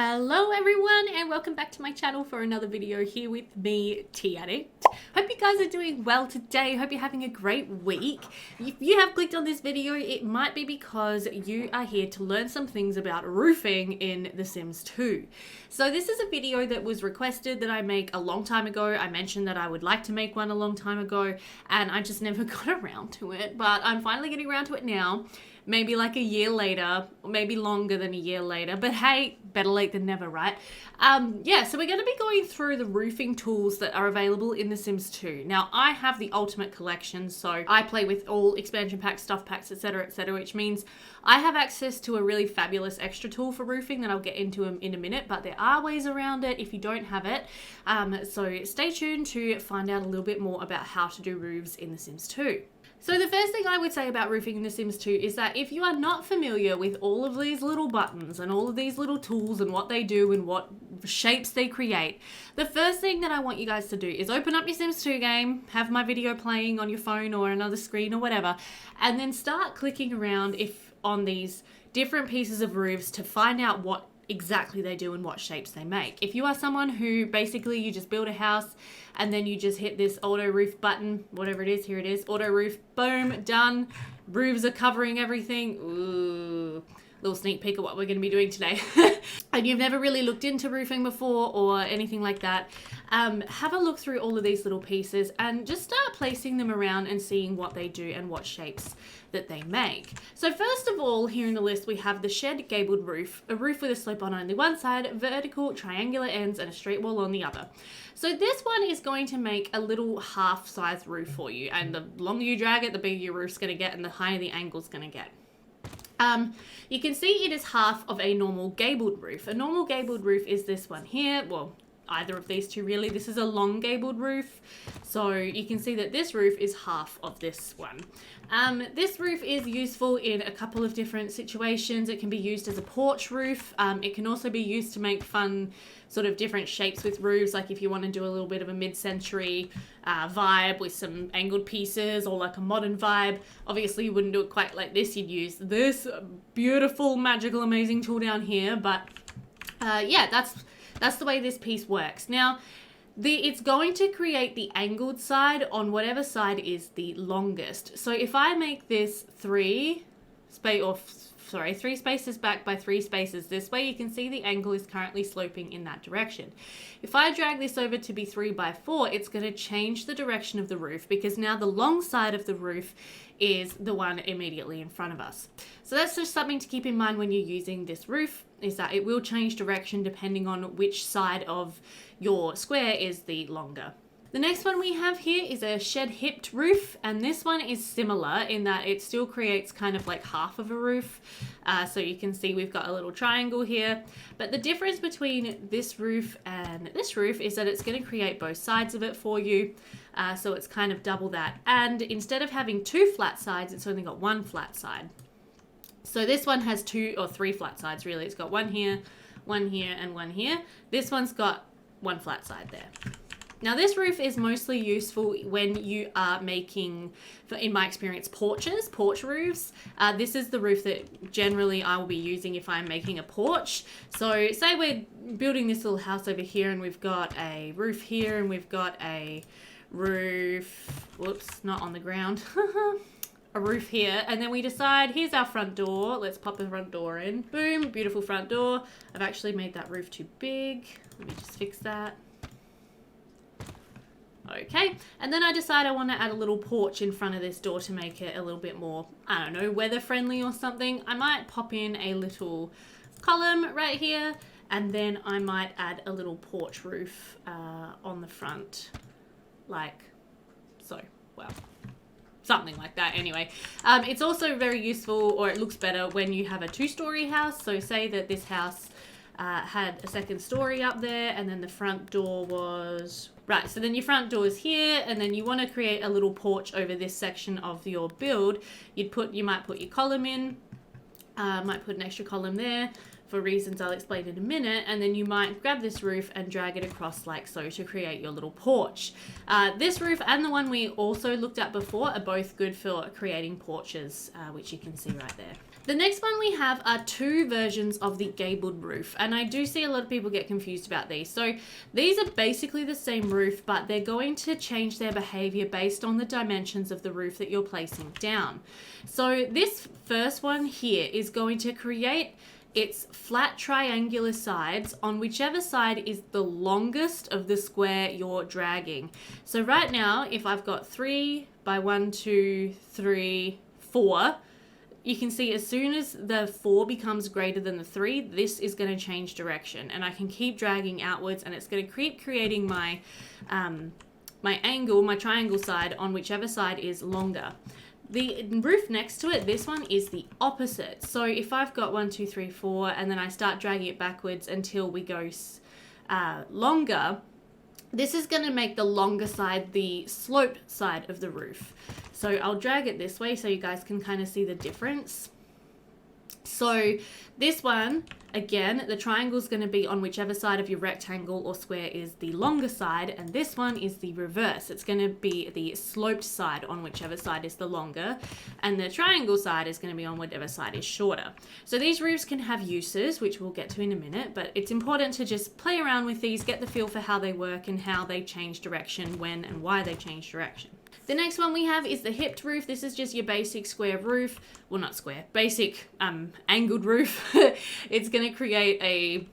Hello everyone and welcome back to my channel for another video here with me, Addict. Hope you guys are doing well today. Hope you're having a great week. If you have clicked on this video, it might be because you are here to learn some things about roofing in The Sims 2. So this is a video that was requested that I make a long time ago. I mentioned that I would like to make one a long time ago and I just never got around to it, but I'm finally getting around to it now. Maybe like a year later, or maybe longer than a year later, but hey, better late than never, right? Yeah, so we're going to be going through the roofing tools that are available in The Sims 2. Now, I have the Ultimate Collection, so I play with all expansion packs, stuff packs, etc., which means I have access to a really fabulous extra tool for roofing that I'll get into in a minute, but there are ways around it if you don't have it. So stay tuned to find out a little bit more about how to do roofs in The Sims 2. So the first thing I would say about roofing in The Sims 2 is that if you are not familiar with all of these little buttons and all of these little tools and what they do and what shapes they create, the first thing that I want you guys to do is open up your Sims 2 game, have my video playing on your phone or another screen or whatever, and then start clicking around on these different pieces of roofs to find out what exactly they do and what shapes they make. If you are someone who basically you just build a house and then you just hit this auto roof button, whatever it is, here it is, auto roof, boom, done. Roofs are covering everything. Ooh, little sneak peek of what we're going to be doing today. And you've never really looked into roofing before or anything like that, have a look through all of these little pieces and just start placing them around and seeing what they do and what shapes that they make. So first of all, here in the list we have the shed gabled roof, a roof with a slope on only one side, vertical triangular ends and a straight wall on the other. So this one is going to make a little half-size roof for you, and the longer you drag it, the bigger your roof's going to get and the higher the angle's going to get. You can see it is half of a normal gabled roof. A normal gabled roof is this one here. Well, either of these two really. This is a long gabled roof. So you can see that this roof is half of this one. This roof is useful in a couple of different situations. It can be used as a porch roof. It can also be used to make fun sort of different shapes with roofs, like if you want to do a little bit of a mid-century vibe with some angled pieces or like a modern vibe. Obviously you wouldn't do it quite like this. You'd use this beautiful, magical, amazing tool down here. But yeah, that's the way this piece works. Now, it's going to create the angled side on whatever side is the longest. So if I make this three spaces back by 3 spaces this way, you can see the angle is currently sloping in that direction. If I drag this over to be 3 by 4, it's going to change the direction of the roof because now the long side of the roof is the one immediately in front of us. So that's just something to keep in mind when you're using this roof, is that it will change direction depending on which side of your square is the longer. The next one we have here is a shed hipped roof, and this one is similar in that it still creates kind of like half of a roof. So you can see we've got a little triangle here, but the difference between this roof and this roof is that it's going to create both sides of it for you. So it's kind of double that, and instead of having 2 flat sides, it's only got 1 flat side. So this one has 2 or 3 flat sides really. It's got 1 here, 1 here, and 1 here. This one's got 1 flat side there. Now this roof is mostly useful when you are making, in my experience, porch roofs. This is the roof that generally I will be using if I'm making a porch. So say we're building this little house over here and we've got a roof here and we've got a roof, whoops, not on the ground, a roof here, and then we decide here's our front door, let's pop the front door in, boom, beautiful front door. I've actually made that roof too big, let me just fix that. Okay, and then I decide I want to add a little porch in front of this door to make it a little bit more, I don't know, weather friendly or something. I might pop in a little column right here, and then I might add a little porch roof on the front, like so. Well, something like that anyway. It's also very useful, or it looks better when you have a 2-story house. So say that this house had a 2nd story up there and then the front door was right, so then your front door is here and then you want to create a little porch over this section of your build. You might put your column in, might put an extra column there for reasons I'll explain in a minute, and then you might grab this roof and drag it across like so to create your little porch. This roof and the one we also looked at before are both good for creating porches, which you can see right there. The next one we have are two versions of the gabled roof, and I do see a lot of people get confused about these. So these are basically the same roof, but they're going to change their behavior based on the dimensions of the roof that you're placing down. So this first one here is going to create its flat triangular sides on whichever side is the longest of the square you're dragging. So right now, if I've got 3 by 1, 2, 3, 4, you can see as soon as the 4 becomes greater than the 3, this is going to change direction, and I can keep dragging outwards, and it's going to keep creating my my triangle side on whichever side is longer. The roof next to it, this one is the opposite. So if I've got 1, 2, 3, 4, and then I start dragging it backwards until we go longer, this is going to make the longer side the sloped side of the roof. So I'll drag it this way so you guys can kind of see the difference. So this one, again, the triangle is going to be on whichever side of your rectangle or square is the longer side, and this one is the reverse. It's going to be the sloped side on whichever side is the longer, and the triangle side is going to be on whatever side is shorter. So these roofs can have uses, which we'll get to in a minute, but it's important to just play around with these, get the feel for how they work and how they change direction, when and why they change direction. The next one we have is the hipped roof. This is just your basic square roof. Well, not square, basic angled roof. It's going to create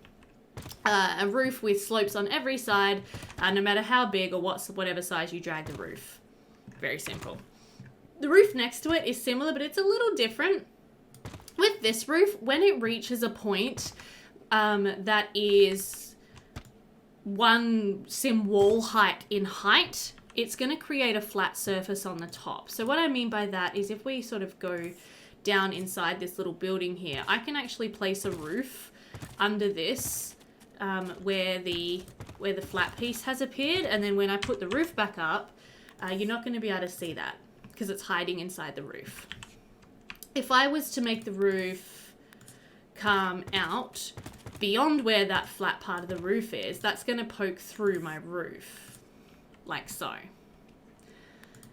a roof with slopes on every side, no matter how big or whatever size you drag the roof. Very simple. The roof next to it is similar, but it's a little different. With this roof, when it reaches a point that is one sim wall height in height, it's going to create a flat surface on the top. So what I mean by that is if we sort of go down inside this little building here, I can actually place a roof under this where the flat piece has appeared, and then when I put the roof back up, you're not going to be able to see that because it's hiding inside the roof. If I was to make the roof come out beyond where that flat part of the roof is, that's going to poke through my roof. Like so.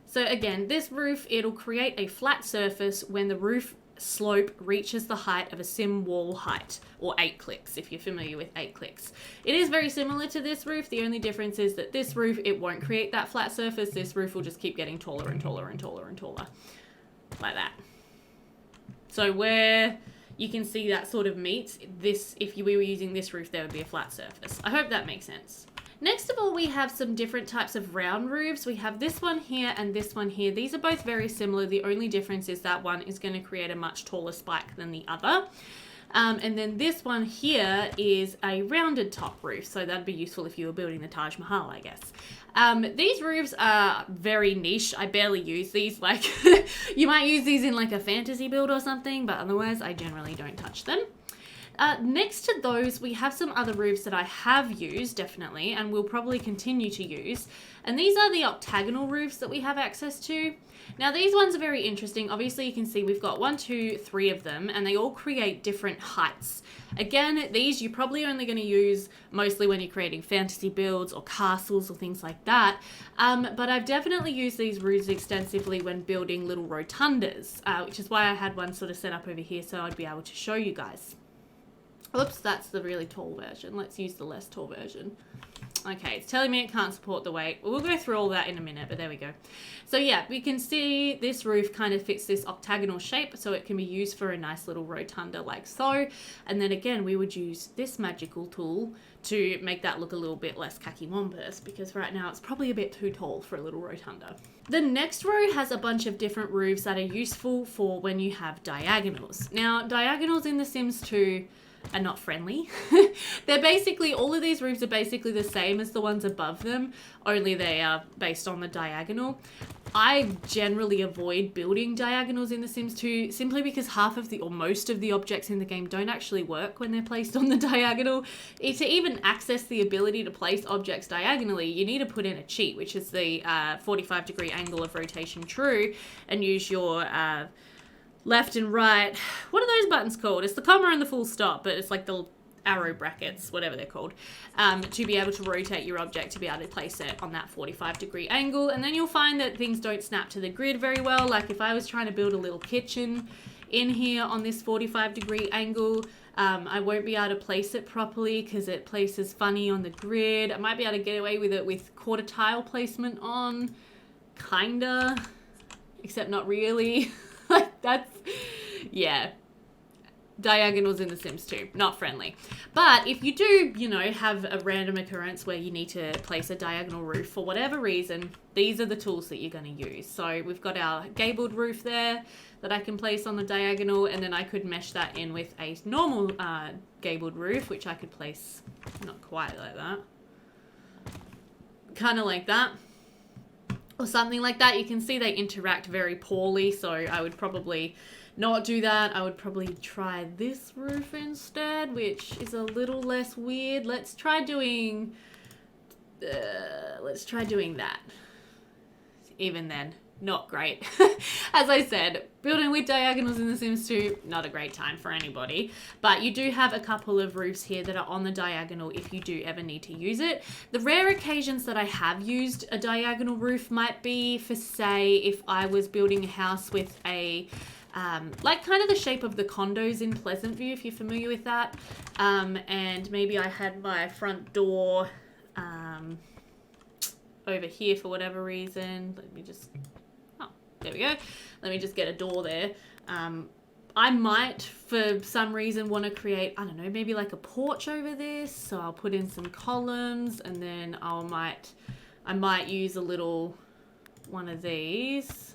So again, this roof, it'll create a flat surface when the roof slope reaches the height of a sim wall height, or 8 clicks, if you're familiar with 8 clicks. It is very similar to this roof. The only difference is that this roof, it won't create that flat surface. This roof will just keep getting taller and taller and taller and taller. Like that. So where you can see that sort of meets this, if we were using this roof, there would be a flat surface. I hope that makes sense. Next of all, we have some different types of round roofs. We have this one here and this one here. These are both very similar. The only difference is that one is going to create a much taller spike than the other. And then this one here is a rounded top roof. So that'd be useful if you were building the Taj Mahal, I guess. These roofs are very niche. I barely use these. Like, you might use these in like a fantasy build or something, but otherwise I generally don't touch them. Next to those, we have some other roofs that I have used, definitely, and will probably continue to use. And these are the octagonal roofs that we have access to. Now, these ones are very interesting. Obviously, you can see we've got 1, 2, 3 of them, and they all create different heights. Again, these you're probably only going to use mostly when you're creating fantasy builds or castles or things like that. But I've definitely used these roofs extensively when building little rotundas, which is why I had one sort of set up over here so I'd be able to show you guys. Oops, that's the really tall version. Let's use the less tall version. Okay, it's telling me it can't support the weight. We'll go through all that in a minute, but there we go. So yeah, we can see this roof kind of fits this octagonal shape, so it can be used for a nice little rotunda like so. And then again, we would use this magical tool to make that look a little bit less cattywampus, because right now it's probably a bit too tall for a little rotunda. The next row has a bunch of different roofs that are useful for when you have diagonals. Now, diagonals in The Sims 2 are not friendly. They're basically, all of these roofs are basically the same as the ones above them, only they are based on the diagonal. I generally avoid building diagonals in The Sims 2 simply because half of the, or most of the objects in the game don't actually work when they're placed on the diagonal. To even access the ability to place objects diagonally, you need to put in a cheat, which is the 45-degree angle of rotation true, and use your left and right. What are those buttons called? It's the comma and the full stop, but it's like the arrow brackets, whatever they're called, to be able to rotate your object to be able to place it on that 45-degree angle. And then you'll find that things don't snap to the grid very well. Like if I was trying to build a little kitchen in here on this 45-degree angle. I won't be able to place it properly because it places funny on the grid. I might be able to get away with it with quarter tile placement on, kinda, except not really. Like that's, yeah. Diagonals in The Sims 2, not friendly. But if you do, you know, have a random occurrence where you need to place a diagonal roof for whatever reason, these are the tools that you're going to use. So we've got our gabled roof there that I can place on the diagonal, and then I could mesh that in with a normal gabled roof, which I could place not quite like that. Kind of like that. Or something like that. You can see they interact very poorly, so I would probably not do that. I would probably try this roof instead, which is a little less weird. Let's try doing that. Even then, not great. As I said, building with diagonals in The Sims 2, not a great time for anybody. But you do have a couple of roofs here that are on the diagonal if you do ever need to use it. The rare occasions that I have used a diagonal roof might be for, say, if I was building a house with a like kind of the shape of the condos in Pleasant View, if you're familiar with that. And maybe I had my front door over here for whatever reason. Let me just, oh, there we go. Let me just get a door there. I might, for some reason, want to create, I don't know, maybe like a porch over this. So I'll put in some columns, and then I might use a little one of these.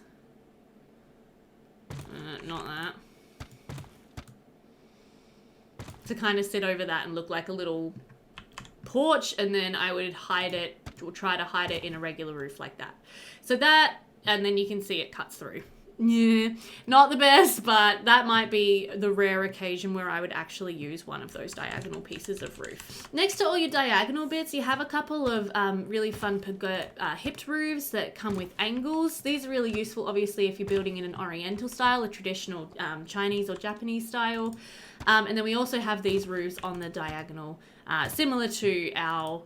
Not that. To kind of sit over that and look like a little porch, and then I would hide it, or try to hide it in a regular roof like that. So that, and then you can see it cuts through. Yeah, not the best, but that might be the rare occasion where I would actually use one of those diagonal pieces of roof. Next to all your diagonal bits, you have a couple of really fun hipped roofs that come with angles. These are really useful, obviously, if you're building in an Oriental style, a traditional Chinese or Japanese style. And then we also have these roofs on the diagonal, similar to our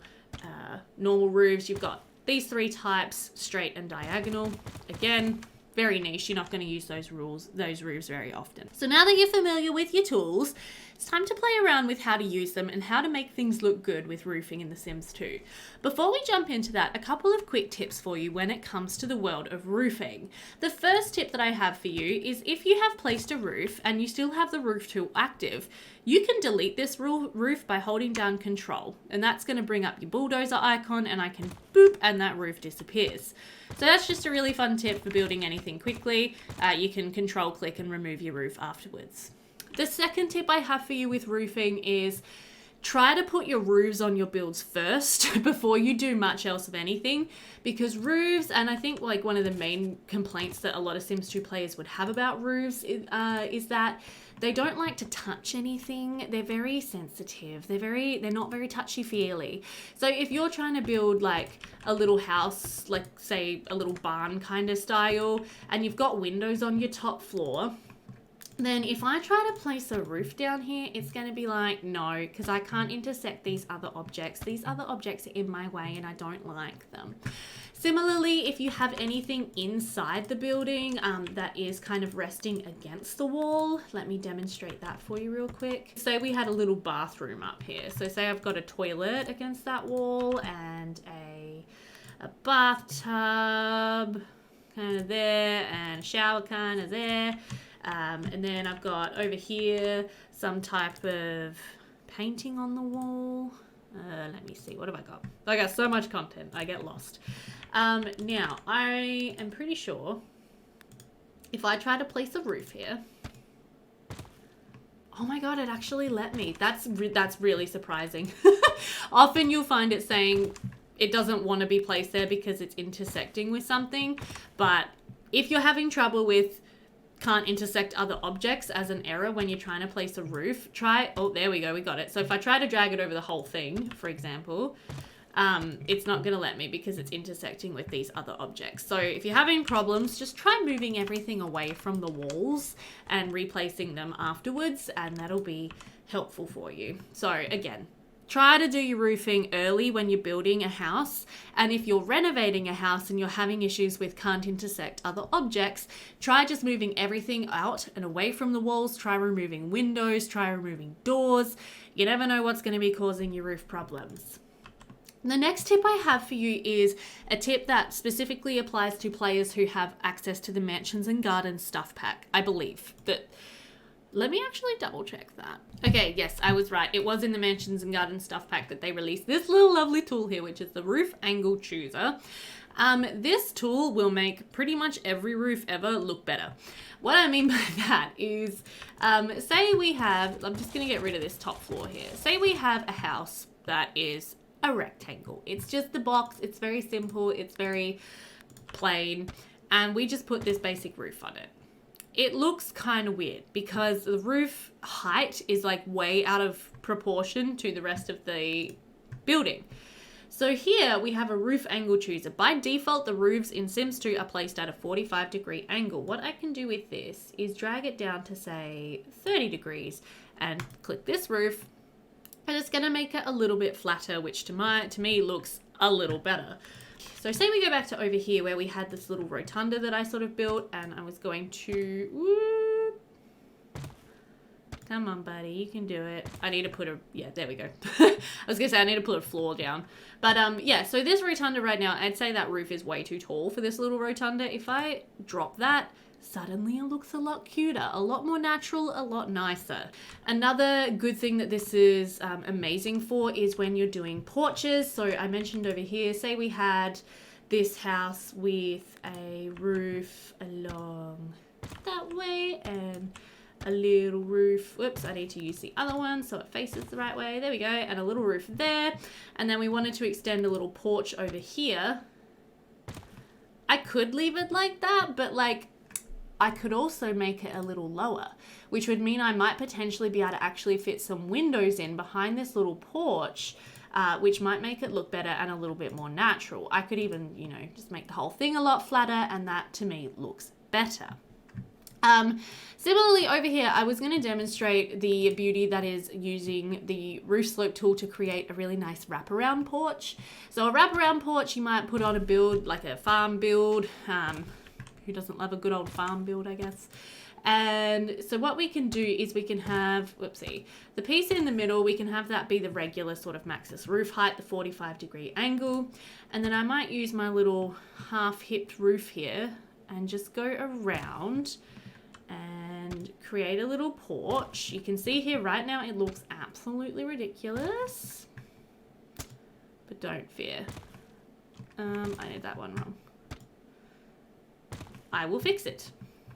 normal roofs. You've got these three types, straight and diagonal. Again, very niche. You're not going to use those roofs very often. So now that you're familiar with your tools, it's time to play around with how to use them and how to make things look good with roofing in The Sims 2. Before we jump into that, a couple of quick tips for you when it comes to the world of roofing. The first tip that I have for you is if you have placed a roof and you still have the roof tool active, you can delete this roof by holding down Control, and that's going to bring up your bulldozer icon, and I can boop, and that roof disappears. So that's just a really fun tip for building anything quickly. You can Control click and remove your roof afterwards. The second tip I have for you with roofing is try to put your roofs on your builds first before you do much else of anything, because roofs, and I think like one of the main complaints that a lot of Sims 2 players would have about roofs is that they don't like to touch anything. They're very sensitive. They're not very touchy-feely. So if you're trying to build like a little house, like say a little barn kind of style, and you've got windows on your top floor, then if I try to place a roof down here, it's going to be like, no, because I can't intersect these other objects. These other objects are in my way and I don't like them. Similarly, if you have anything inside the building that is kind of resting against the wall, let me demonstrate that for you real quick. Say we had a little bathroom up here. So say I've got a toilet against that wall and a bathtub kind of there and a shower kind of there. And then I've got over here some type of painting on the wall. Let me see, what have I got? I got so much content, I get lost. Now, I am pretty sure if I try to place a roof here, oh my god, it actually let me. That's really surprising. Often you'll find it saying it doesn't want to be placed there because it's intersecting with something, but if you're having trouble with can't intersect other objects as an error when you're trying to place a roof, oh, there we go, we got it. So if I try to drag it over the whole thing, for example, it's not going to let me because it's intersecting with these other objects. So if you're having problems, just try moving everything away from the walls and replacing them afterwards, and that'll be helpful for you. So again, Try to do your roofing early when you're building a house. And if you're renovating a house and you're having issues with can't intersect other objects, try just moving everything out and away from the walls. Try removing windows, try removing doors. You never know what's going to be causing your roof problems. The next tip I have for you is a tip that specifically applies to players who have access to the Mansions and Gardens stuff pack, I believe. But let me actually double check that. Okay, yes, I was right. It was in the Mansions and Gardens stuff pack that they released this little lovely tool here, which is the Roof Angle Chooser. This tool will make pretty much every roof ever look better. What I mean by that is, say we have, I'm just going to get rid of this top floor here. Say we have a house that is a rectangle. It's just a box. It's very simple. It's very plain. And we just put this basic roof on it. It looks kind of weird because the roof height is like way out of proportion to the rest of the building. So here we have a roof angle chooser. By default, the roofs in Sims 2 are placed at a 45-degree angle. What I can do with this is drag it down to say 30 degrees and click this roof, and it's going to make it a little bit flatter, which to me looks a little better. So say we go back to over here where we had this little rotunda that I sort of built, and I was going to, whoop. Come on, buddy, you can do it. I need to put a, yeah, there we go. I was gonna say I need to put a floor down. But yeah, so this rotunda right now, I'd say that roof is way too tall for this little rotunda. If I drop that, suddenly it looks a lot cuter, a lot more natural, a lot nicer. Another good thing that this is amazing for is when you're doing porches. So I mentioned over here, say we had this house with a roof along that way and a little roof, whoops, I need to use the other one so it faces the right way, there we go, and a little roof there, and then we wanted to extend a little porch over here. I could leave it like that, but like I could also make it a little lower, which would mean I might potentially be able to actually fit some windows in behind this little porch, which might make it look better and a little bit more natural. I could even, you know, just make the whole thing a lot flatter, and that to me looks better. Similarly over here, I was going to demonstrate the beauty that is using the roof slope tool to create a really nice wraparound porch. So a wraparound porch you might put on a build, like a farm build. Who doesn't love a good old farm build, I guess. And so what we can do is we can have, whoopsie, the piece in the middle, we can have that be the regular sort of Maxis roof height, the 45-degree angle. And then I might use my little half-hipped roof here and just go around and create a little porch. You can see here right now it looks absolutely ridiculous, but don't fear. I did that one wrong. I will fix it.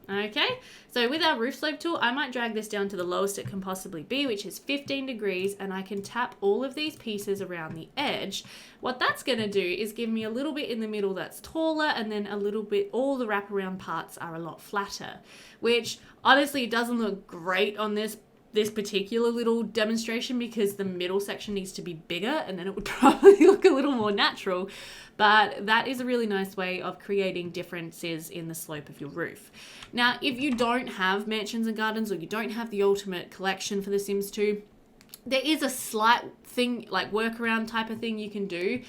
Okay, so with our roof slope tool, I might drag this down to the lowest it can possibly be, which is 15 degrees, and I can tap all of these pieces around the edge. What that's going to do is give me a little bit in the middle that's taller, and then a little bit, all the wraparound parts are a lot flatter, which honestly doesn't look great on this particular little demonstration because the middle section needs to be bigger, and then it would probably look a little more natural. But that is a really nice way of creating differences in the slope of your roof. Now, if you don't have Mansions and Gardens, or you don't have the Ultimate Collection for The Sims 2, there is a slight thing, like workaround type of thing you can do,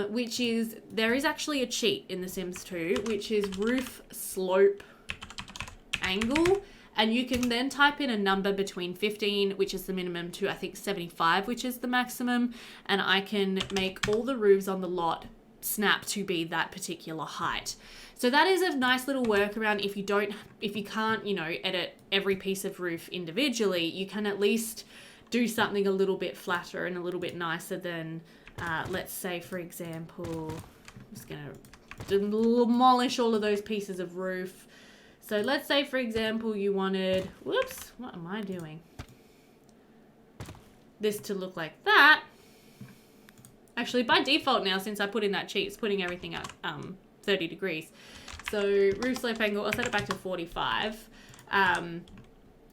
which is, there is actually a cheat in The Sims 2, which is roof slope angle. And you can then type in a number between 15, which is the minimum, to I think 75, which is the maximum. And I can make all the roofs on the lot snap to be that particular height. So that is a nice little workaround. If you can't, you know, edit every piece of roof individually, you can at least do something a little bit flatter and a little bit nicer than, let's say, for example, I'm just going to demolish all of those pieces of roof. So let's say, for example, you wanted, whoops, what am I doing? This to look like that. Actually, by default now, since I put in that cheat, it's putting everything at 30 degrees. So roof slope angle, I'll set it back to 45.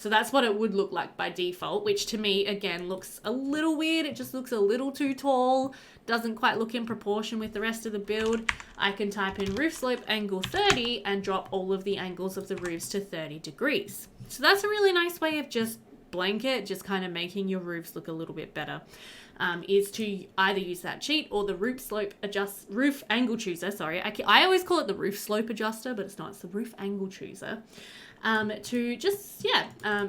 So that's what it would look like by default, which to me, again, looks a little weird. It just looks a little too tall. Doesn't quite look in proportion with the rest of the build. I can type in roof slope angle 30 and drop all of the angles of the roofs to 30 degrees. So that's a really nice way of just blanket, just kind of making your roofs look a little bit better, is to either use that cheat or the roof angle chooser. Sorry, I always call it the roof slope adjuster, but it's not. It's the roof angle chooser. To just,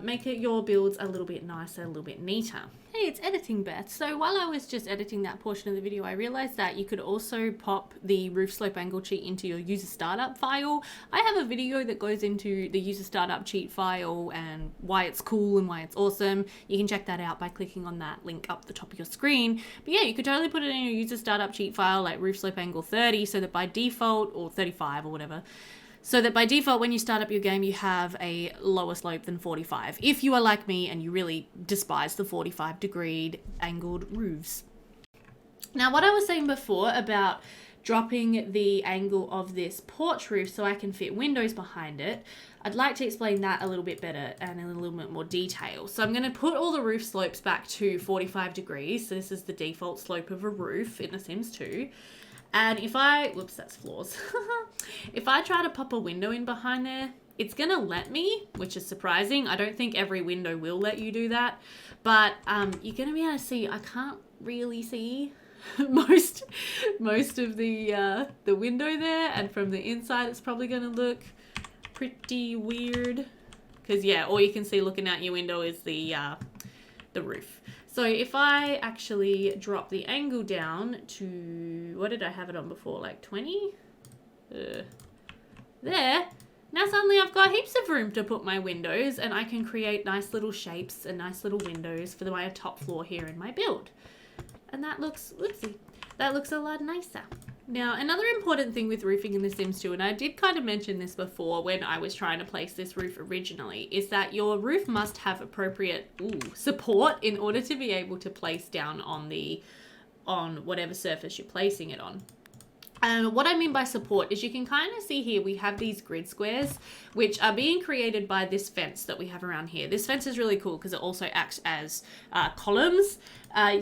make your builds a little bit nicer, a little bit neater. Hey, it's editing, Beth. So while I was just editing that portion of the video, I realized that you could also pop the roof slope angle cheat into your user startup file. I have a video that goes into the user startup cheat file and why it's cool and why it's awesome. You can check that out by clicking on that link up the top of your screen. But yeah, you could totally put it in your user startup cheat file, like roof slope angle 30, so that by default, or 35 or whatever, so that by default, when you start up your game, you have a lower slope than 45. If you are like me and you really despise the 45-degree angled roofs. Now, what I was saying before about dropping the angle of this porch roof so I can fit windows behind it, I'd like to explain that a little bit better and in a little bit more detail. So I'm going to put all the roof slopes back to 45 degrees. So this is the default slope of a roof in The Sims 2. And if whoops, that's floors. If I try to pop a window in behind there, it's going to let me, which is surprising. I don't think every window will let you do that. But you're going to be able to see, I can't really see most of the window there. And from the inside, it's probably going to look pretty weird. Because, yeah, all you can see looking out your window is the roof. So if I actually drop the angle down to, what did I have it on before? Like 20? There. Now suddenly I've got heaps of room to put my windows and I can create nice little shapes and nice little windows for my top floor here in my build. And that looks, whoopsie, that looks a lot nicer. Now, another important thing with roofing in The Sims 2, and I did kind of mention this before when I was trying to place this roof originally, is that your roof must have appropriate support in order to be able to place down on whatever surface you're placing it on. What I mean by support is you can kind of see here we have these grid squares which are being created by this fence that we have around here. This fence is really cool because it also acts as columns.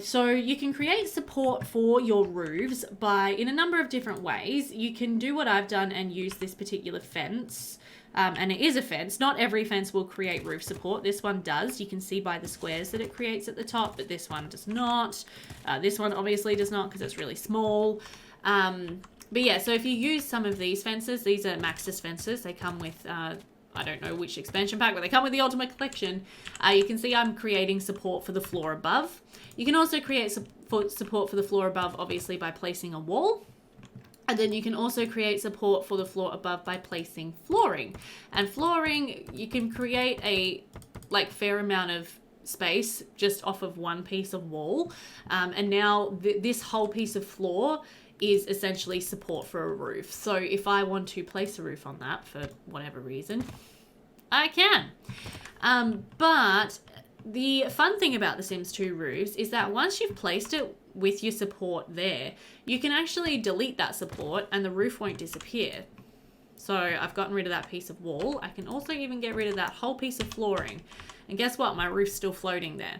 So you can create support for your roofs in a number of different ways. You can do what I've done and use this particular fence. And it is a fence. Not every fence will create roof support. This one does. You can see by the squares that it creates at the top, but this one does not. This one obviously does not because it's really small. But yeah, so if you use some of these fences, these are Maxis fences. They come with, I don't know which expansion pack, but they come with the Ultimate Collection. You can see I'm creating support for the floor above. You can also create support for the floor above, obviously, by placing a wall. And then you can also create support for the floor above by placing flooring. And flooring, you can create a fair amount of space just off of one piece of wall. And now this whole piece of floor is essentially support for a roof. So if I want to place a roof on that for whatever reason, I can. But the fun thing about The Sims 2 roofs is that once you've placed it with your support there, you can actually delete that support and the roof won't disappear. So I've gotten rid of that piece of wall. I can also even get rid of that whole piece of flooring. And guess what? My roof's still floating there.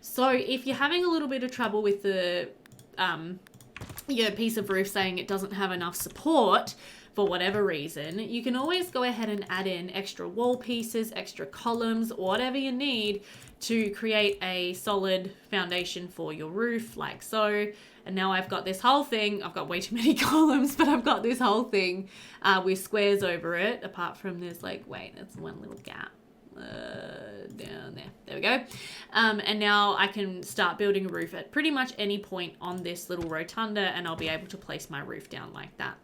So if you're having a little bit of trouble with the piece of roof saying it doesn't have enough support for whatever reason, you can always go ahead and add in extra wall pieces, extra columns, whatever you need to create a solid foundation for your roof, like so. And now I've got this whole thing. I've got way too many columns, but I've got this whole thing with squares over it, apart from there's it's one little gap. Down there we go. And now I can start building a roof at pretty much any point on this little rotunda and I'll be able to place my roof down like that.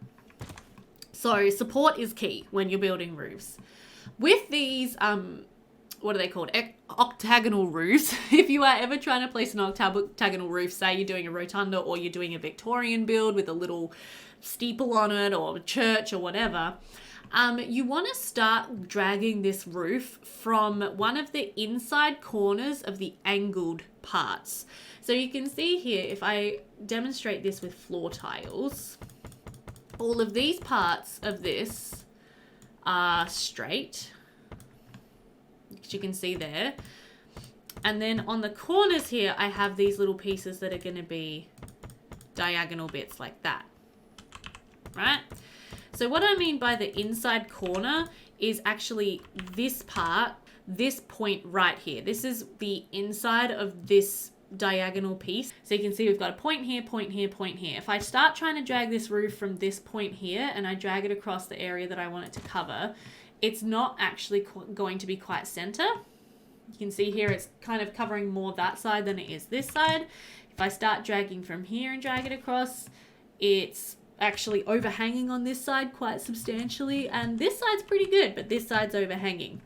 So support is key when you're building roofs. With these, what are they called? Octagonal roofs. If you are ever trying to place an octagonal roof, say you're doing a rotunda or you're doing a Victorian build with a little steeple on it or a church or whatever, you want to start dragging this roof from one of the inside corners of the angled parts. So you can see here, if I demonstrate this with floor tiles, all of these parts of this are straight, which you can see there. And then on the corners here, I have these little pieces that are going to be diagonal bits like that, right? So what I mean by the inside corner is actually this part this point right here. This is the inside of this diagonal piece. So you can see we've got a point here, point here, point here. If I start trying to drag this roof from this point here and I drag it across the area that I want it to cover, it's not actually going to be quite center. You can see here it's kind of covering more that side than it is this side. If I start dragging from here and drag it across, it's actually overhanging on this side quite substantially, and this side's pretty good, but this side's overhanging.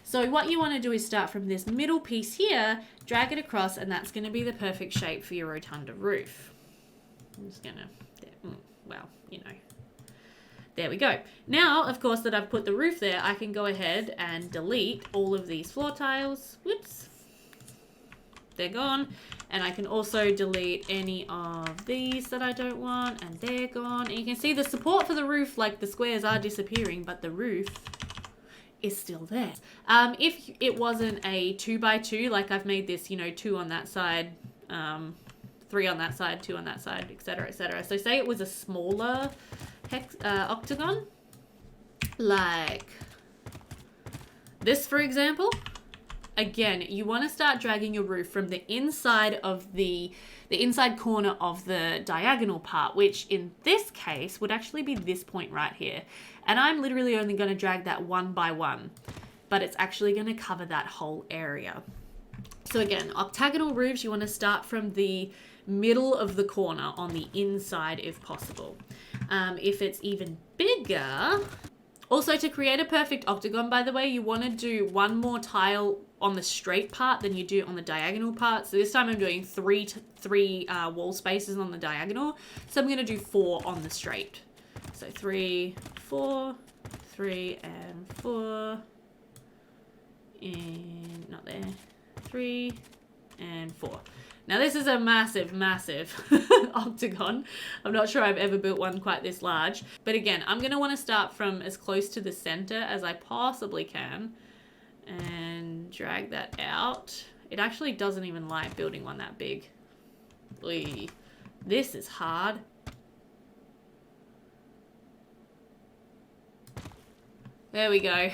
So what you want to do is start from this middle piece here, drag it across, and that's going to be the perfect shape for your rotunda roof. I'm just going to, well, you know, there we go. Now, of course, that I've put the roof there, I can go ahead and delete all of these floor tiles. Whoops. They're gone. And I can also delete any of these that I don't want, and they're gone. And you can see the support for the roof, like the squares are disappearing, but the roof is still there. If it wasn't a 2x2, like I've made this, you know, 2 on that side, 3 on that side, 2 on that side, etc., etc. So say it was a smaller octagon, like this, for example. Again, you want to start dragging your roof from the inside of the inside corner of the diagonal part, which in this case would actually be this point right here. And I'm literally only going to drag that 1 by 1, but it's actually going to cover that whole area. So again, octagonal roofs, you want to start from the middle of the corner on the inside if possible. If it's even bigger, also to create a perfect octagon, by the way, you want to do 1 more tile on the straight part than you do on the diagonal part. So this time I'm doing three wall spaces on the diagonal. So I'm going to do 4 on the straight. So 3, 4, 3, and 4. And not there. 3 and 4. Now this is a massive, massive octagon. I'm not sure I've ever built one quite this large. But again, I'm going to want to start from as close to the center as I possibly can and drag that out. It actually doesn't even like building one that big. Oy. This is hard. There we go.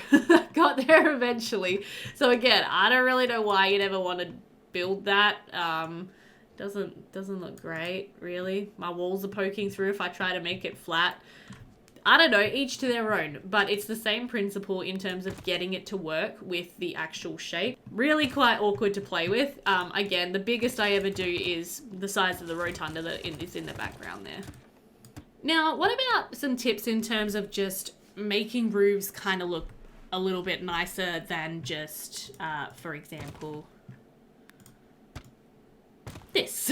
Got there eventually. So again, I don't really know why you'd ever want to build that. Doesn't look great, really. My walls are poking through if I try to make it flat. I don't know, each to their own, but it's the same principle in terms of getting it to work with the actual shape. Really quite awkward to play with. Again, the biggest I ever do is the size of the rotunda that is in the background there. Now, what about some tips in terms of just making roofs kind of look a little bit nicer than just, for example, this.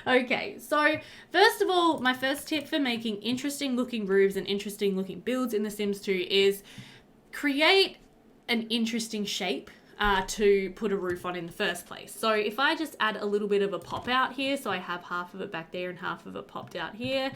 Okay, so first of all, my first tip for making interesting looking roofs and interesting looking builds in The Sims 2 is create an interesting shape to put a roof on in the first place. So if I just add a little bit of a pop out here, so I have half of it back there and half of it popped out here,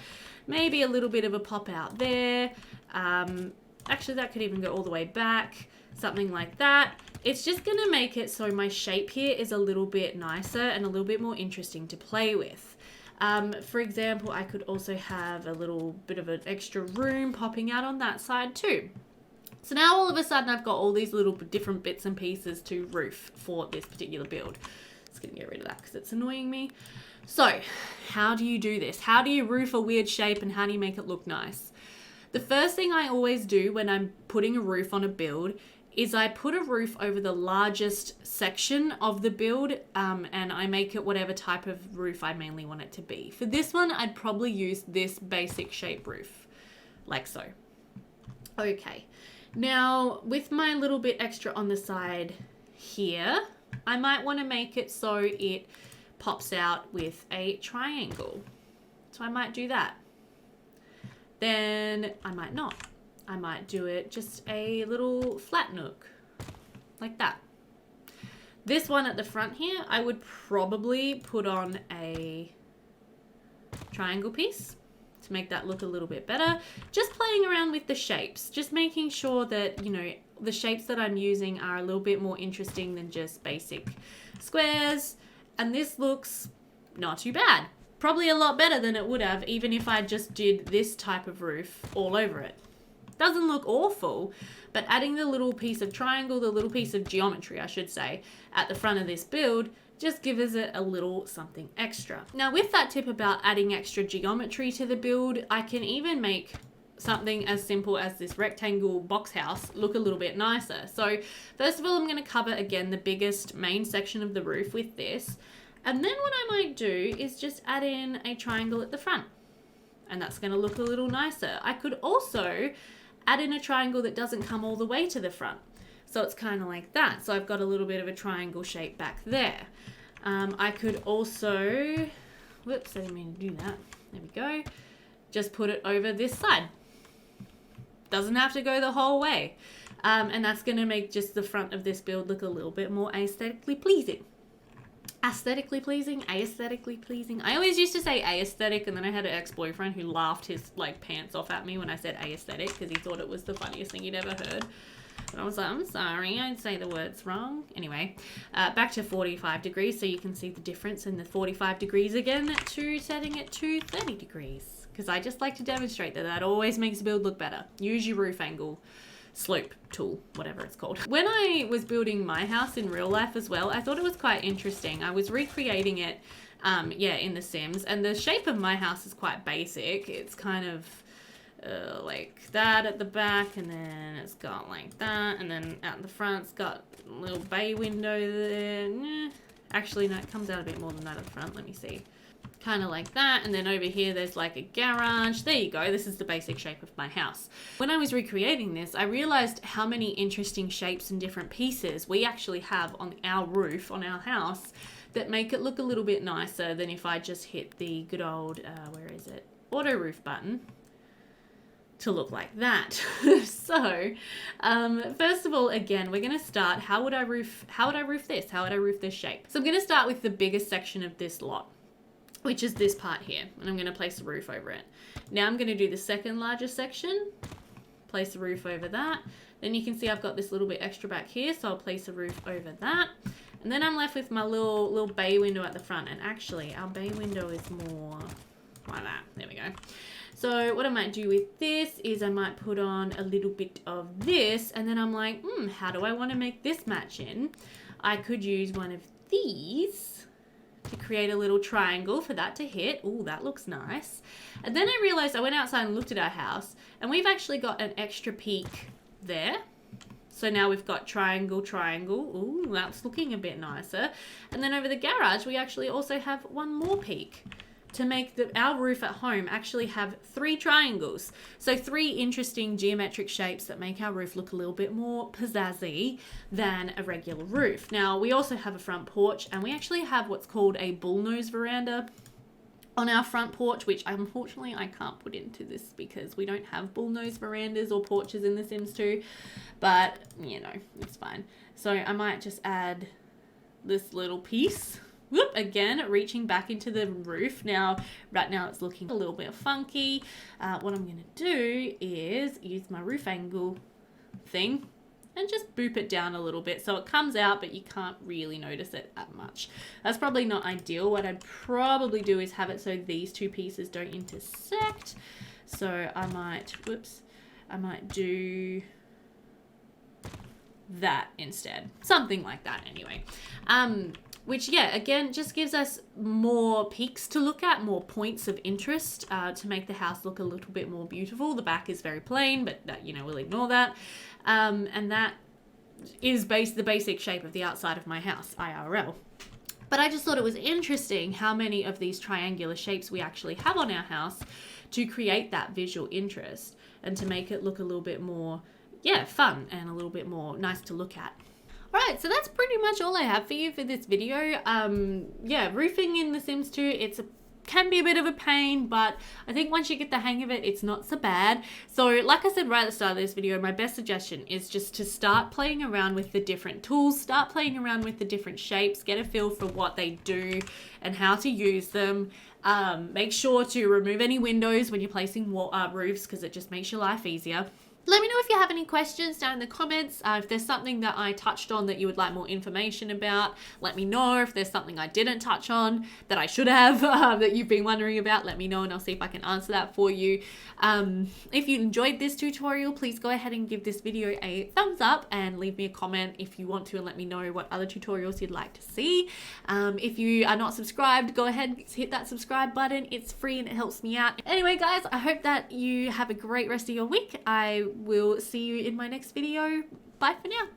maybe a little bit of a pop out there, actually that could even go all the way back, something like that. It's just going to make it so my shape here is a little bit nicer and a little bit more interesting to play with. For example, I could also have a little bit of an extra room popping out on that side too. So now all of a sudden I've got all these little different bits and pieces to roof for this particular build. Just going to get rid of that because it's annoying me. So how do you do this? How do you roof a weird shape and how do you make it look nice? The first thing I always do when I'm putting a roof on a build is I put a roof over the largest section of the build and I make it whatever type of roof I mainly want it to be. For this one, I'd probably use this basic shape roof, like so. Okay, now with my little bit extra on the side here, I might want to make it so it pops out with a triangle. So I might do that. Then I might not. I might do it just a little flat nook, like that. This one at the front here, I would probably put on a triangle piece to make that look a little bit better. Just playing around with the shapes, just making sure that, you know, the shapes that I'm using are a little bit more interesting than just basic squares. And this looks not too bad. Probably a lot better than it would have even if I just did this type of roof all over it. Doesn't look awful, but adding the little piece of triangle, the little piece of geometry, I should say, at the front of this build just gives it a little something extra. Now with that tip about adding extra geometry to the build, I can even make something as simple as this rectangle box house look a little bit nicer. So first of all, I'm going to cover again the biggest main section of the roof with this. And then what I might do is just add in a triangle at the front. And that's going to look a little nicer. I could also add in a triangle that doesn't come all the way to the front. So it's kind of like that. So I've got a little bit of a triangle shape back there. I could also, whoops, I didn't mean to do that. There we go. Just put it over this side. Doesn't have to go the whole way. And that's going to make just the front of this build look a little bit more aesthetically pleasing. Aesthetically pleasing, aesthetically pleasing. I always used to say aesthetic, and then I had an ex-boyfriend who laughed his like pants off at me when I said aesthetic because he thought it was the funniest thing he'd ever heard. And I was like, I'm sorry, I'd say the words wrong. Anyway, back to 45 degrees, so you can see the difference in the 45 degrees again to setting it to 30 degrees. Because I just like to demonstrate that always makes the build look better. Use your roof angle slope tool, whatever it's called. When I was building my house in real life as well, I thought it was quite interesting. I was recreating it, in The Sims, and the shape of my house is quite basic. It's kind of like that at the back, and then it's got like that, and then out the front it's got a little bay window there. Actually, no, it comes out a bit more than that at the front. Let me see. Kind of like that, and then over here there's like a garage. There you go. This is the basic shape of my house. When I was recreating this, I realized how many interesting shapes and different pieces we actually have on our roof, on our house, that make it look a little bit nicer than if I just hit the good old, where is it? Auto roof button to look like that. So, first of all, again, we're going to start, how would I roof this? How would I roof this shape? So I'm going to start with the biggest section of this lot, which is this part here, and I'm going to place the roof over it. Now I'm going to do the second largest section, place the roof over that. Then you can see I've got this little bit extra back here, so I'll place a roof over that. And then I'm left with my little bay window at the front, and actually our bay window is more like that. There we go. So what I might do with this is I might put on a little bit of this, and then I'm like, how do I want to make this match in? I could use one of these to create a little triangle for that to hit. Ooh, that looks nice. And then I realized, I went outside and looked at our house, and we've actually got an extra peak there. So now we've got triangle, triangle. Ooh, that's looking a bit nicer. And then over the garage, we actually also have one more peak to make our roof at home actually have 3 triangles. So 3 interesting geometric shapes that make our roof look a little bit more pizzazzy than a regular roof. Now, we also have a front porch, and we actually have what's called a bullnose veranda on our front porch, which unfortunately I can't put into this because we don't have bullnose verandas or porches in The Sims 2, but you know, it's fine. So I might just add this little piece. Whoop, again, reaching back into the roof. Now, right now it's looking a little bit funky. What I'm going to do is use my roof angle thing and just boop it down a little bit so it comes out, but you can't really notice it that much. That's probably not ideal. What I'd probably do is have it so these 2 pieces don't intersect. So I might do that instead. Something like that anyway. Which, yeah, again, just gives us more peaks to look at, more points of interest to make the house look a little bit more beautiful. The back is very plain, but that, we'll ignore that. And that is the basic shape of the outside of my house, IRL. But I just thought it was interesting how many of these triangular shapes we actually have on our house to create that visual interest and to make it look a little bit more, fun and a little bit more nice to look at. Alright, so that's pretty much all I have for you for this video. Roofing in The Sims 2, can be a bit of a pain, but I think once you get the hang of it, it's not so bad. So like I said right at the start of this video, my best suggestion is just to start playing around with the different tools, start playing around with the different shapes, get a feel for what they do and how to use them. Make sure to remove any windows when you're placing roofs because it just makes your life easier. Let me know if you have any questions down in the comments. If there's something that I touched on that you would like more information about, let me know. If there's something I didn't touch on that I should have, that you've been wondering about, let me know and I'll see if I can answer that for you. If you enjoyed this tutorial, please go ahead and give this video a thumbs up and leave me a comment if you want to, and let me know what other tutorials you'd like to see. If you are not subscribed, go ahead and hit that subscribe button. It's free and it helps me out. Anyway, guys, I hope that you have a great rest of your week. I will see you in my next video. Bye for now.